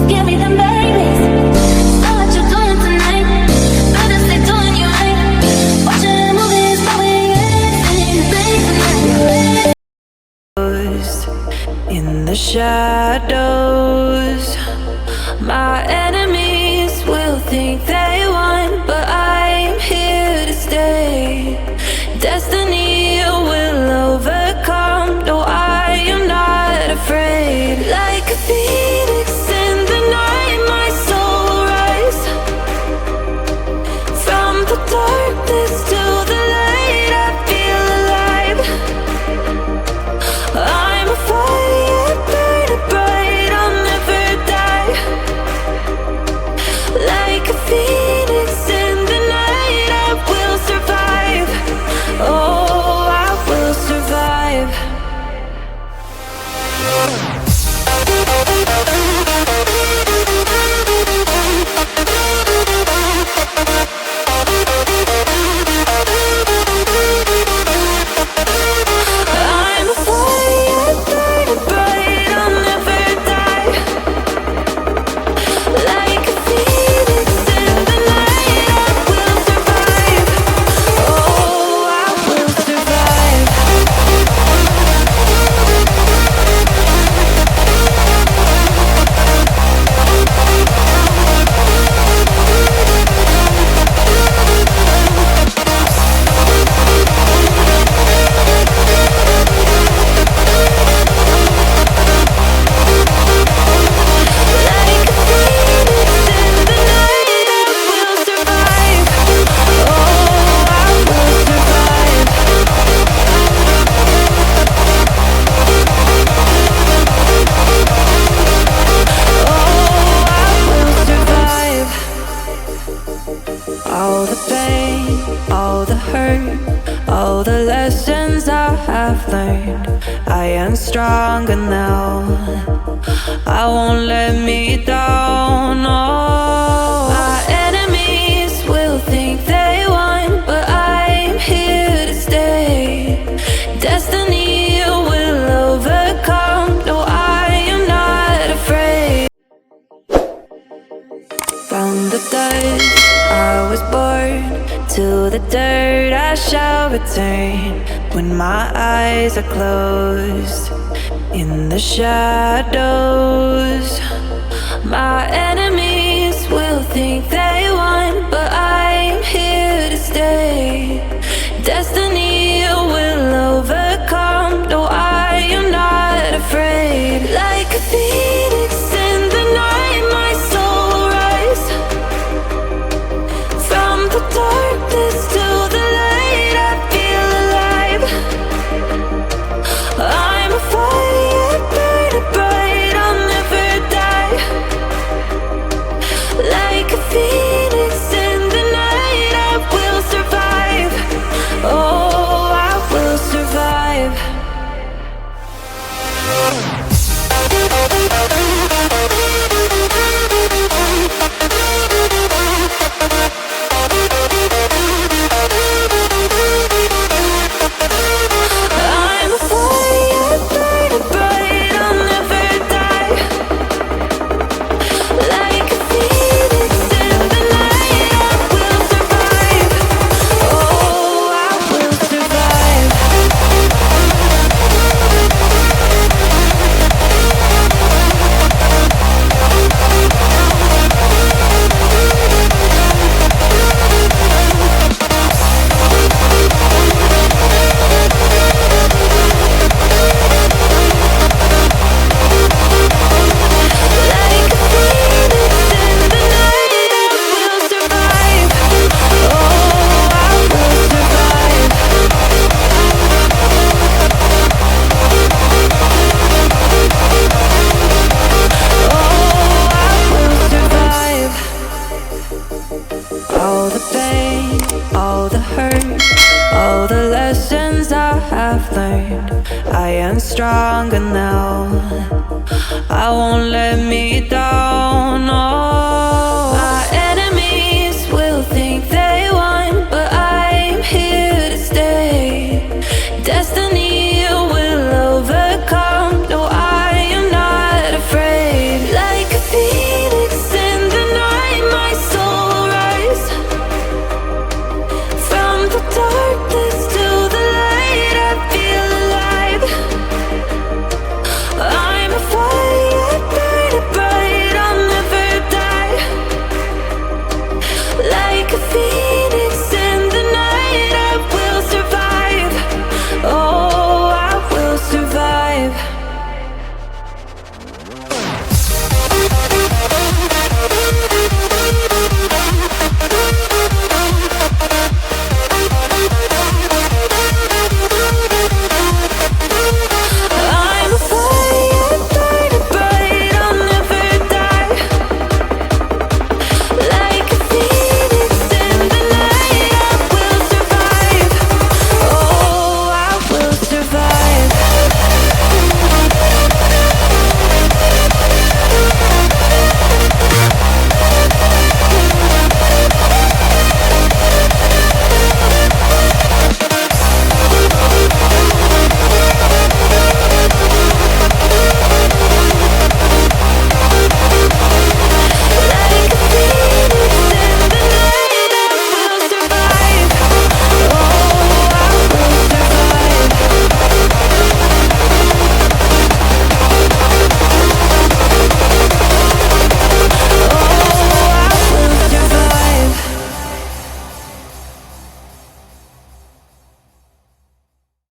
give me them babies. So what you doing tonight? Better stay doing you right. Watching movies, probably anything. In the shadows, my enemies will think they won, but I'm here to stay. Destiny will overcome. No, I am not afraid. Like a phoenix in the night, my soul will rise. From the darkness to the light, I feel alive. I'm a fire, burning bright, I'll never die. Like a phoenix in the night, I will survive. Oh, I will survive. I'm a fire, burning bright, I'll never die. Like a phoenix in the night, I will survive. Oh, I will survive. Like a phoenix in the night, I will survive. Oh, I will survive. Oh, I will survive. All the pain, all the hurt, all the lessons I have learned, I am stronger now. I won't let me down. Oh, my enemies will think they won, but I'm here to stay. Destiny will overcome. No, I am not afraid. From the dust I was born, to the dirt I shall return. When my eyes are closed, in the shadows, my enemies will think they won, but I'm here to stay. Destiny will overcome. No, I am not afraid. Like a phoenix in the night, my soul will rise. From the darkness to the light, I feel alive. I'm a fire, burning bright, I'll never die. Like a phoenix in the night, I will survive. Oh, I will survive. I'm a fire, burning bright, I'll never die. Like a phoenix in the night, I will survive. Oh, I will survive. Like a phoenix in the night, I will survive. Oh, I will survive. Oh, I will survive. All the pain, all the hurt, all the lessons I have learned, I am stronger now. I won't let me down.